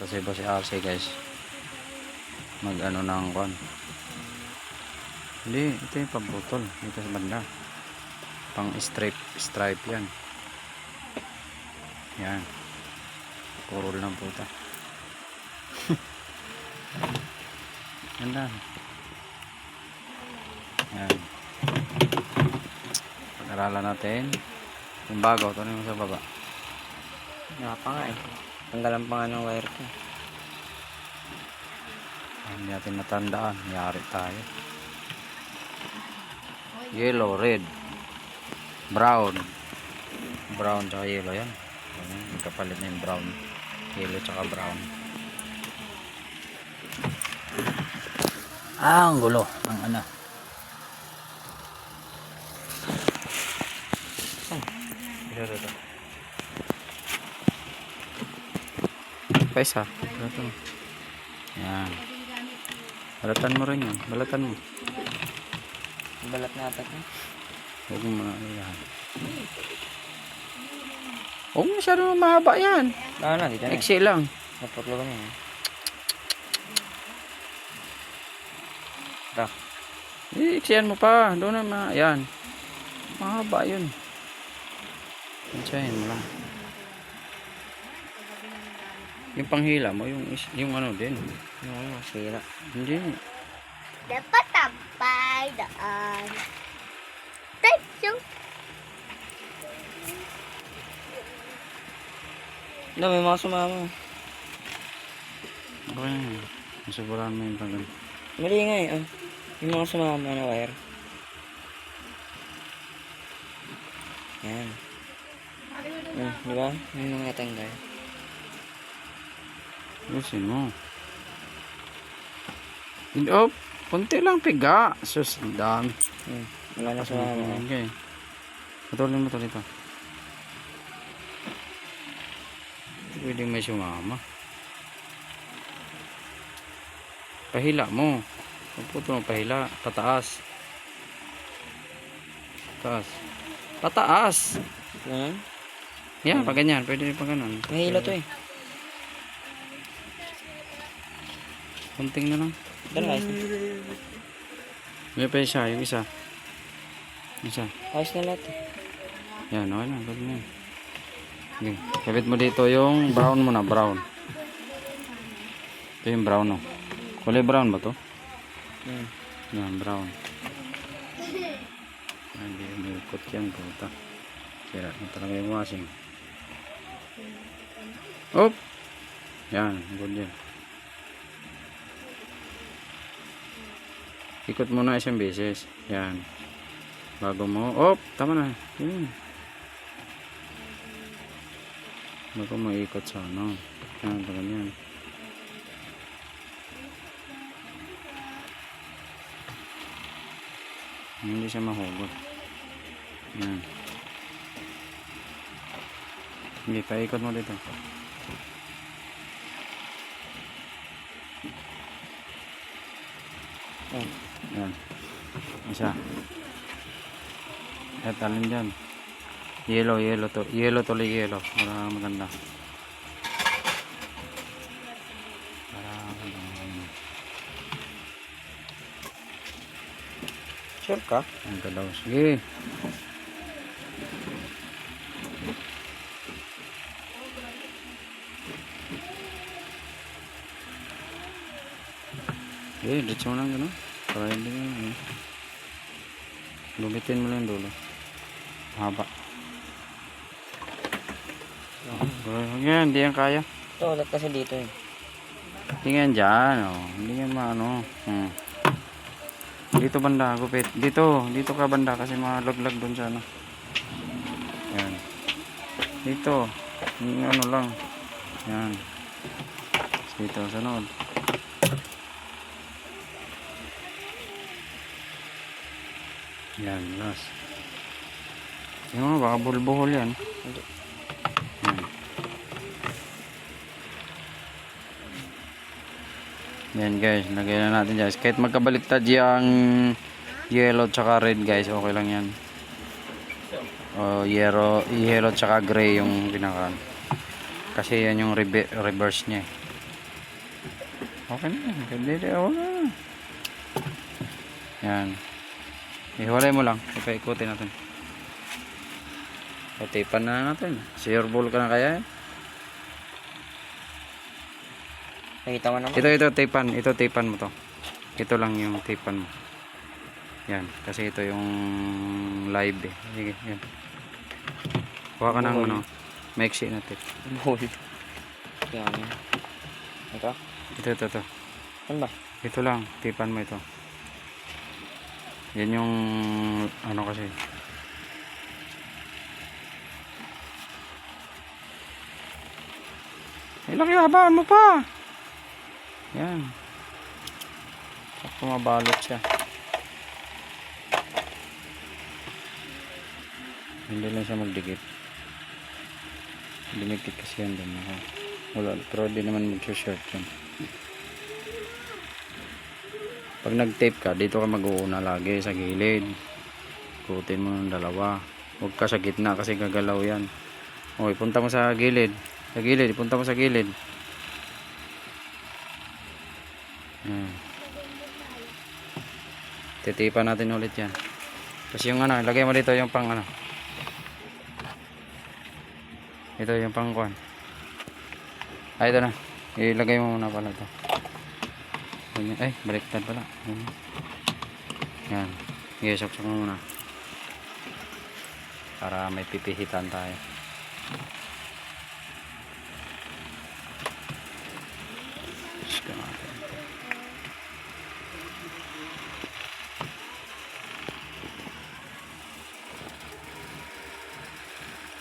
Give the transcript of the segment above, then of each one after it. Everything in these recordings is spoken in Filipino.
Kasi ba si RC guys mag ano ng kon. Hindi, ito yung pabutol dito sa banda. Pang stripe yan. Yan. Purol ng puta. Ganda. Yan. Pag-aralan natin. Yung bago, ito na yung sa baba. Nga pa nga eh. Tanggalan pa nga ng wire ko. Hindi natin natandaan. Yari tayo. Yellow, red, brown. Brown tsaka yellow yan. Kapalit na yung brown. Yellow tsaka brown. Ang gulo. Ang ano. Ito. Pa isa. Balatan mo. Yan. Balatan mo rin yan. Balatan mo. Balat na atat eh. Huwag mo mga yan. Huwag mo masyadong mahaba yan. Na, dito na. Exe lang. Naputlo ko na eh. Ito. Exian mo pa. Doon na yan. Mahaba yun. Exian mo lang. Yung panghila mo, yung ano din. Yung ano, sira. Hindi. Dapat tampay daan. Tayo. No, may mga sumama. Okay. Masuburan mo yung pagano. Mali nga eh. Oh. Yung mga sumama na wire. Yan. Di ba? Yung mga natanggal. Lusin mo. Oh, konti lang piga. Sus, ang dami. Wala na sumama. Okay. Patuloy mo ito dito. Pwede may sumama. Pahila mo. Pagputo mo pahila. Pataas. Pataas. Pataas. Yan. Yan, pag ganyan. Pwede rin pag ganun. Mahila to eh. Kunting na lang. Dala ayos na. May pa isa. Yung isa. Isa. Ayos na lahat eh. Yan, okay na. Pwede na. Okay. Kapit mo dito yung brown mo na. Brown. Ito yung brown, no. Kulay brown ba to? Yan, brown. Hindi may ikot yan. Puta. Sira na talaga yung washing. Op! Yan, good yan. Ikot mo na isang beses. Yan. Bago mo. Op! Tama na. Yan. Bago mo ikot sa ano. Yan, ganyan. Hindi siya mahugot. Yan. Hindi, paikot mo dito. Yan. Isa. At alin dyan. Yellow tuloy yellow. Para maganda. Sure ka? Ang galaw. Sige. Okay, ditch mo lang gano'n. Para hindi nga. Lumitin mo lang dulo. Haba. Yan, hindi yan kaya. Ito, ulit kasi dito eh. Hindi yan dyan. Oh. Hindi yan maano. Dito banda, gupit. Dito ka banda kasi malaglag dun sa ano. Yan. Dito. Yung ano lang. Yan. Dito, sunod. Yan, last. Yung mga baka bulbuhol yan. Yan. Yan guys, lagay na natin guys. Kahit magkabaliktad yung yellow tsaka red guys, okay lang yan. O yellow tsaka gray yung pinaka. Kasi yan yung reverse niya. Okay na. Hindi, okay na. Yan. Ihiwalay mo lang. Ipaikutin natin. Patipan na natin. Sure ball ka na kaya eh. Nakita mo naman. Ito, tapan. Ito, tapan mo to. Ito lang yung tapan mo. Yan. Kasi ito yung live eh. Sige, yan. Kuha ka ng ano, maiksi na tape. Bull. Yan. Ito? Ito. Ano ba? Ito lang. Tapan mo ito. Yan yung ano kasi. Laki habaan mo pa. Yan. Sakto mabalot siya. Hindi lang siya magdikit. Dumikit kasi yan doon. Wala. Pero di naman mag-short yan. Pag nag-tape ka, dito ka mag-uuna lagi sa gilid. Kutin mo ng dalawa. Huwag ka sa gitna kasi gagalaw yan. Okay, punta mo sa gilid. Sa gilid, punta mo sa gilid. Titipan natin ulit yan. Tapos yung ano, lagay mo dito yung pang ano. Ito yung pang kuhan. Ito na. Ilagay mo muna pala ito. Ay, baliktad pala. Yan. Iisok mo muna. Para may pipihitan tayo.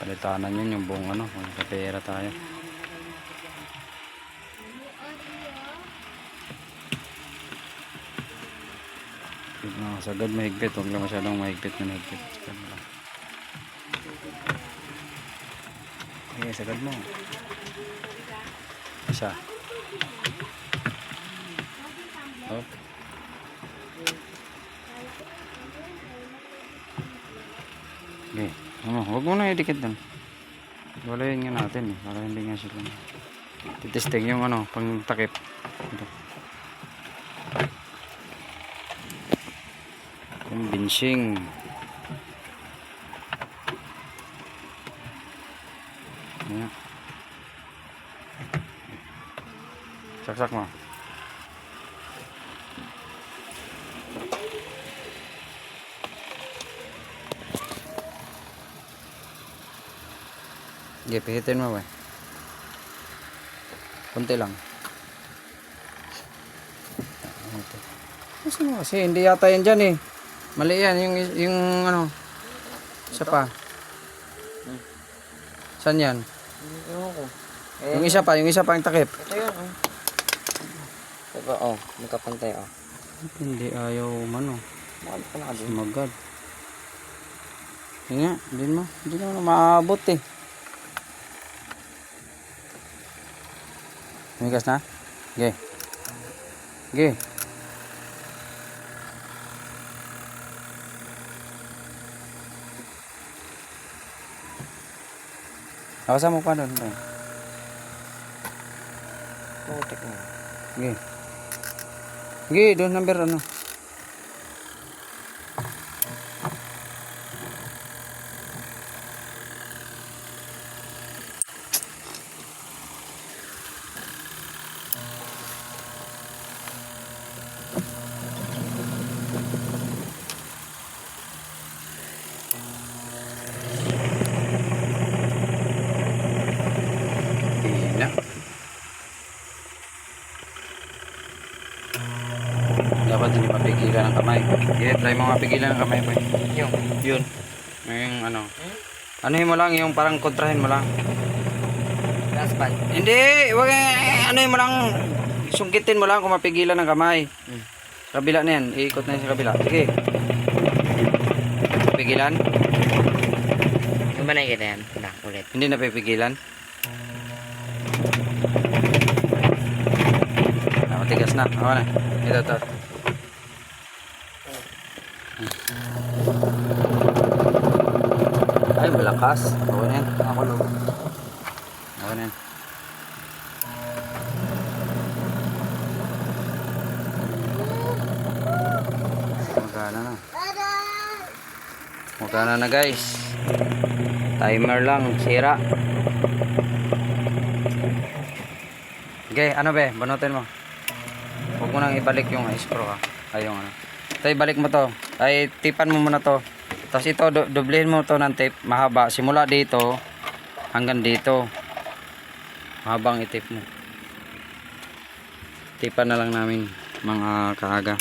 Palitanan yun yung buong ano, kung kapera tayo. Sagad mahigpit, huwag lang masyadong mahigpit na mahigpit. Sagad mo lang. Okay, sagad mo. Isa. Oh. Okay. Huwag mo na idikit doon. Walayin nga natin eh, para hindi nga sila. Titesting yung ano, pang takip. Ito. Yung benching. Ayan. Saksak mo. Sige, pihitin mo ba? Kunti lang. Kasi hindi yata yan dyan eh. Mali yan, yung ano. Isa pa. Saan yan? Ewan ko. Yung isa pa yung takip. Ito yun, oh. Diba, oh, magkapantay, oh. Hindi ayaw mano. Bakit pa nakadun? Sumagad. Hindi nga, hindi naman maabot eh. Tumigas na? Okay. Okay. Nakasan mo pa doon. Putik mo. Okay. Okay, doon number ano. Dapat hindi mapigilan ang kamay. Okay, try mo mapigilan ang kamay ko. Yun. Yung ano. Anuhin mo lang, yung parang kontrahin mo lang. Last band. Hindi, wag anuhin mo lang. Sungkitin mo lang kung mapigilan ang kamay. Kabila na yan, iikot na yan sa kabila. Sige. Pigilan? Yung ba nakikita yan? Ulit. Hindi na pipigilan. Matigas na. Ako na. Ito. Ay, malakas. Ako na yan. Ako na yan. Magana na. Magana na guys. Timer lang, sira. Okay, ano be, banutin mo. Huwag mo nang ibalik yung screw ha. Ay, yung ano. Ito, ibalik mo to. Ay, tipan mo muna to. Tapos ito, doblehin mo to ng tape. Mahaba. Simula dito hanggang dito. Mahabang itip mo. Tipan na lang namin mga kaaga.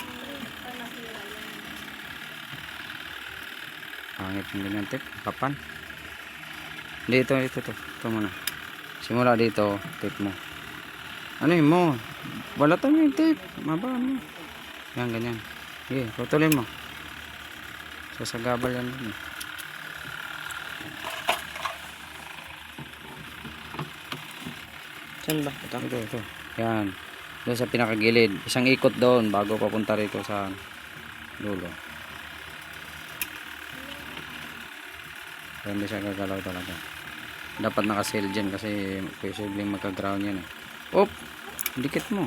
Pangit yung ganyan tape. Kapan. Dito. Ito muna. Simula dito, tape mo. Ano yun mo? Balatan mo yung tape. Mabaan mo. Yan, ganyan. Sige, putulin mo. Sasagabal yan. Saan ba? Ito. Yan. Doon sa pinakagilid. Isang ikot doon bago papunta rito sa dulo. Kaya hindi siya gagalaw talaga. Dapat nakasil dyan kasi posibleng magka-ground yan eh. Op! Dikit mo.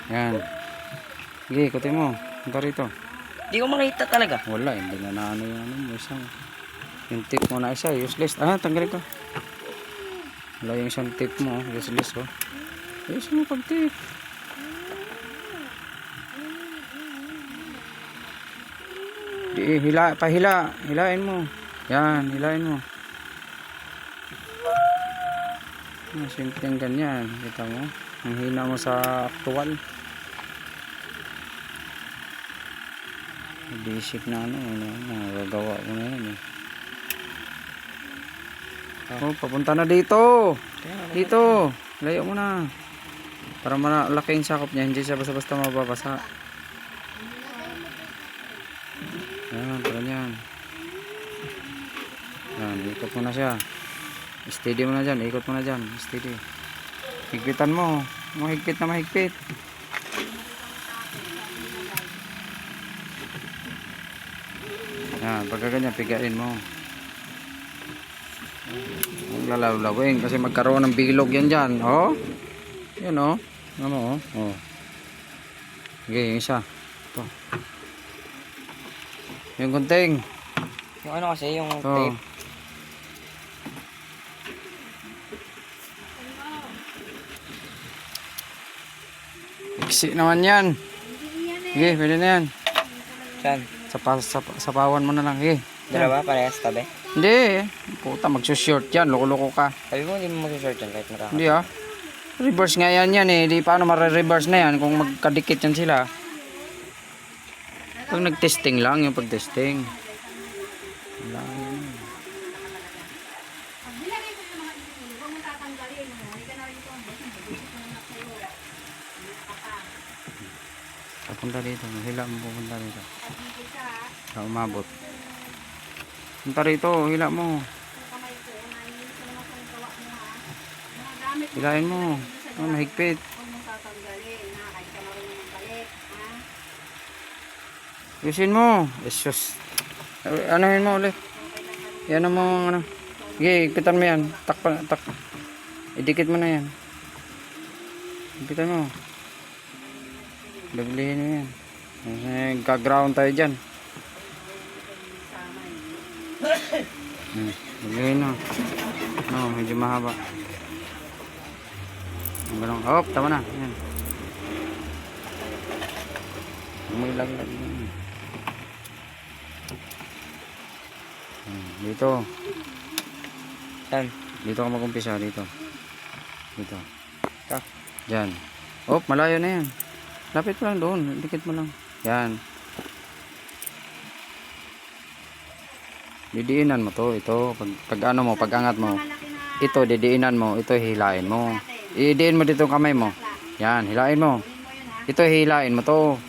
Yan. Sige, ikutin mo. Punta rito. Di ko makita talaga. Wala, hindi na naano yung ano mo. Isang, yung tip mo na isa, useless. Ah, tanggalin ko. Wala yung isang tip mo, useless oh. Ayos mo pag tip. Di, hilain mo. Yan, hilain mo. Simpleng ganyan. Kita mo. Ang hina mo sa aktual. Basic na ano. Nagagawa ko na yan eh. Oh, papunta na dito. Dito. Layo mo na. Para malaki yung sakop niya. Hindi siya basta-basta mababasa. Yan, para yan. Yan, ikot mo na siya. Steady mo na dyan. Ikot mo na dyan. Steady. Higpitan mo. Mahigpit na mahigpit. Yan, pagka ganyan, pigain mo. Huwag lalawin kasi magkaroon ng bilog yan dyan. Oh. Yan oh. Ano oh. Oh. Okay, yung isa. Ito. Yung gunting. Yung ano kasi, yung Ito. tape. Iksi naman yan. Okay, pwede na yan. Saan? Sapawan mo na lang. Okay. Dalawa, parehas tabi. Hindi. Puta, magsushort yan. Loko-loko ka. Sabi mo, hindi mo mag-short yan kahit nakaka. Hindi ah. Reverse nga yan eh. Di paano mare-reverse na yan kung magkadikit yan sila. Pag nag-testing lang yung pag-testing. Wala yun. Papunta dito. Hila mo pupunta dito. Sa umabot. Punta rito. Hila mo. Hilain mo. Oh, mahigpit. Yusin mo. Jesus. Anuhin mo ulit. Yan mo ano. Sige, higpitan mo yan. Tak. Idikit mo na yan. Higpitan mo. Dablihin mo yan. Gaground tayo dyan. Dablihin mo. No, medyo mahaba. Ang ganun. Hop, tama na. Yan. May laglag. Dito. Saan? Dito ka mag-umpisa. Dito. Dito. Ito. Diyan. Hop, malayo na yan. Lapit mo lang doon. Dikit mo lang. Yan. Didiinan mo to. Ito. Pag ano mo, pag angat mo. Ito, didiinan mo. Ito, hilain mo. Idiin mo dito kamay mo. Yan, hilain mo. Ito, hilain mo to.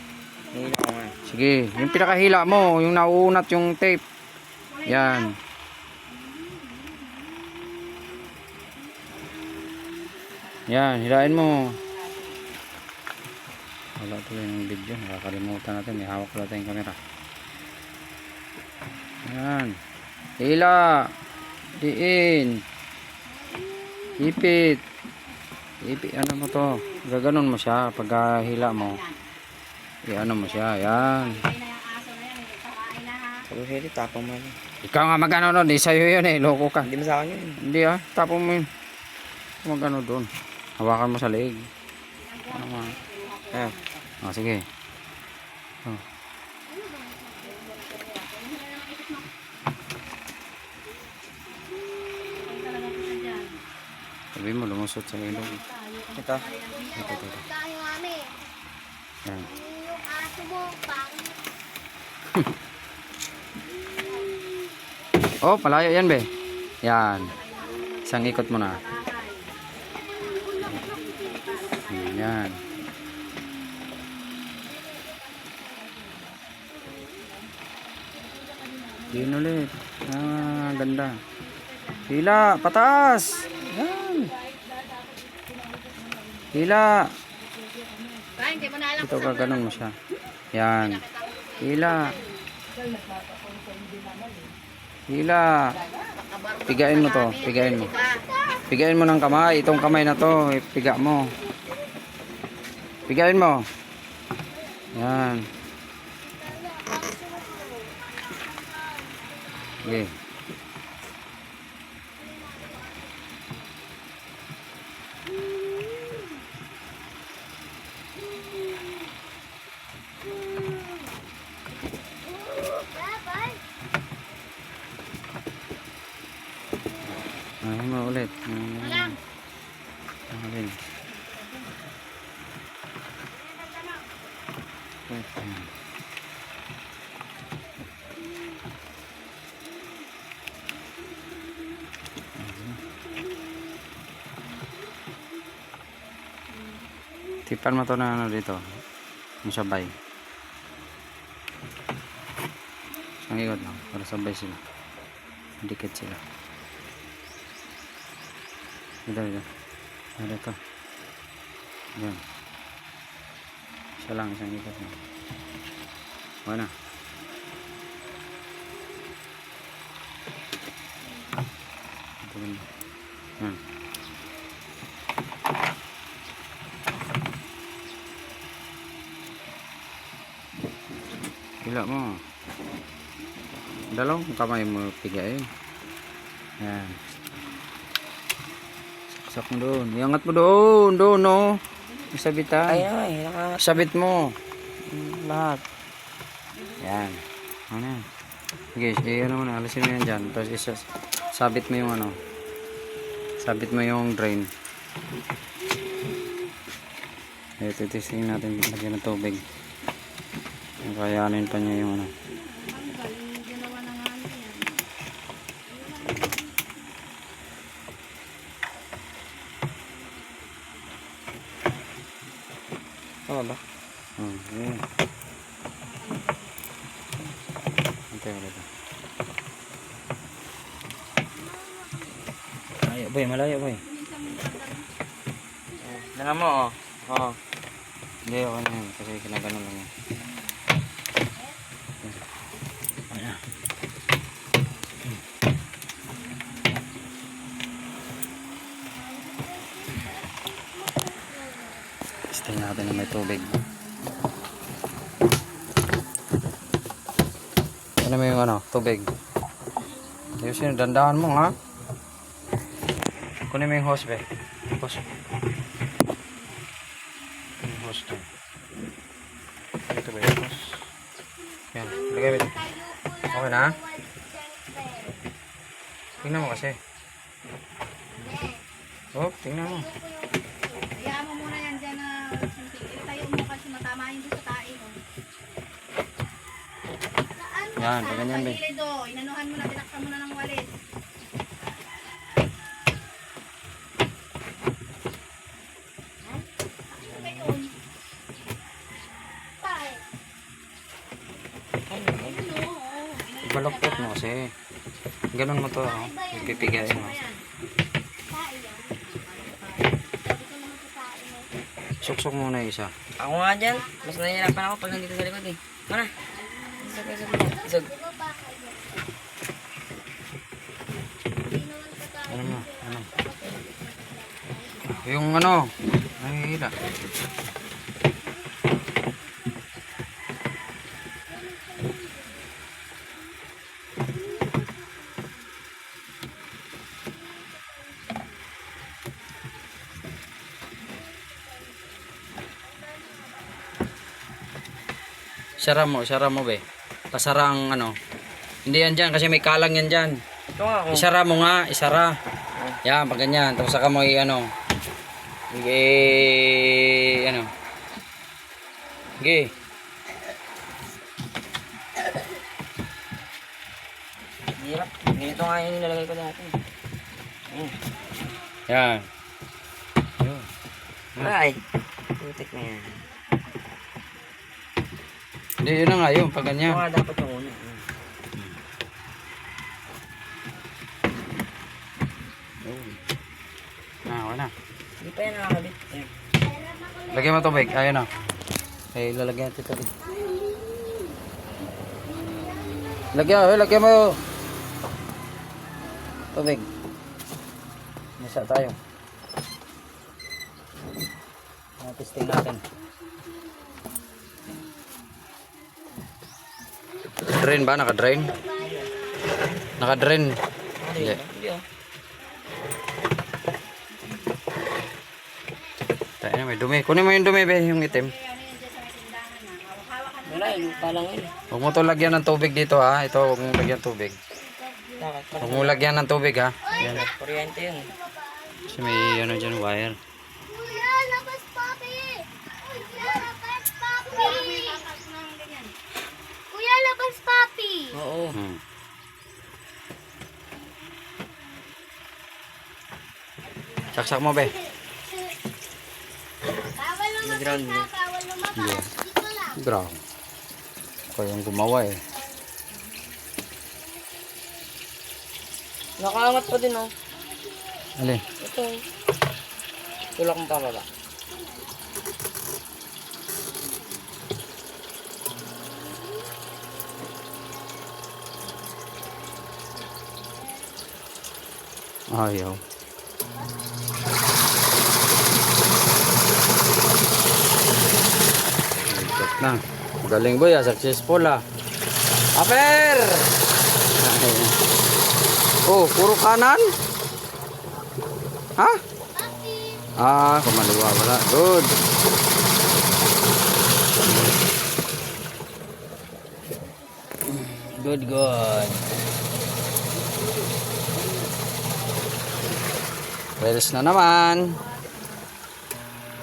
Hila ko nga. Sige. Yung pinakahila mo. Yung nauunat yung tape. Yan. Yan, hilain mo. Wala tuloy ng video. Nakakalimutan natin. May hawak pala tayong camera. Yan. Hila. Diin. Ipit. Ipit. Ano mo to? Gaganon mo siya. Pag hila mo. Ano mo siya, yan. Sabi ko, hindi, tapang mo yan. Ikaw nga magano doon, di sa'yo yun eh, loko ka. Hindi mo sa akin yun. Hindi ah, tapon mo yun. Magano doon. Hawakan mo sa leeg. Ano nga. Ah, Sige. Oh. Sabi mo, lumusot sa ilog. ito. Ito. Tayo, mami. Yan. Yung aso mo, pang. Oh, malayo yan be. Yan. Isang ikot mo na. Yan. Yun ulit. Ah, ganda. Hila, pataas. Yan. Hila. Ito ka, ganun mo siya. Yan. Hila. Hila. Pigain mo to. Pigain mo. Pigain mo ng kamay. Itong kamay na to. Piga mo. Pigain mo. Yan. Okay. Ay, maulit. Walang. Walang. Tipan mo to na ano dito. Yung sabay. Isang ikot lang. Para sabay sila. Dikit sila. Ito. Ito. Yan. Isa lang. Isang ikot lang. Okay na. Ito ganda. Yan. Hila mo. Dalawang kamay mo pigain. Yan. Saksak mo doon. Iangat mo doon. Doon, no. Isabitan. Ay, Sabit mo. Lahat. Yan. Ano. Okay, ano mo na. Alisin mo yan dyan. Tapos sabit mo yung ano. Sabit mo yung drain. Ito, testing natin. Lagyan ng tubig. Kayanin pa niya yung ano. tama ba? Yun. Antay ko dito. Malayo boy, malayo boy. Dala mo, oh. Oo. Hindi, okay na yun. Kasi kinaganon lang yun. Ayan. Stay natin na may tubig. Ano mo yung ano, tubig? Ayusin, dandahan mo ha. Kunin mo yung hose be. Hose. Yung hose to. Ito ba yung hose? Yan, lagay mo. Okay na? Tingnan mo kasi. Oh, tingnan mo. Hayaan mo muna yan dyan na tayo mo kasi matama yun doon sa tae. Yan, ganyan be. Sa gilid o, inanuhan mo na, tinaksan mo na ng walis. Baloktot mo kasi. Ganun mo to. Oh. Ipipigayin mo. Suksok muna yung isa. Ako nga dyan. Mas nahihirapan ako pag nandito sa likod eh. Mana? Isog. Ano mo? Ano? Yung ano? Nahihila. Isara mo be. Pasara ang ano. Hindi yan dyan kasi may kalang yan dyan. Ito nga ako. Isara mo nga, isara. Yan, pag ganyan. Tapos saka mo ano. Ano. Sige. Hirap. Ganito nga yung nilalagay ko dati. Yan. Yun. Ay. Putik na yan. Hindi, yun na nga yun. Pag ganyan. Ito nga dapat yung una. Wala. Hindi pa yan nakakabit. Ayan. Lagyan mo tubig. Ayun na. Ay, lalagyan natin tubig. Lagyan mo. Tubig. Nasa tayo. Testing natin. Drain ba? Naka-drain? Naka-drain. Hindi. Hindi oh. Tayo, may dumi. Kunin mo yung dumi, be, yung itim. Wala, lupa lang yun. Huwag mo to lagyan ng tubig dito, ha. Ito, huwag mo lagyan ng tubig. Bakit? Huwag mo lagyan ng tubig, ha. Yan. Kuryente yun. Kasi may ano dyan, wire. Kuya, labas papi! Kuya, labas papi! Kuya, labas papi! Oo. Saksak mo, be. Bawal lumabas ha, bawal lumabas. Dito lang. Grabe. Kayong gumawa, eh. Nakaangat pa din oh. Alin? Ito. Tulak mo pa baba. Ayaw. Ikot na. Galing boy, successful ah. Aper! Oh, puro kanan? Ha? Kumaliwa wala. Good. Good. Reels na naman.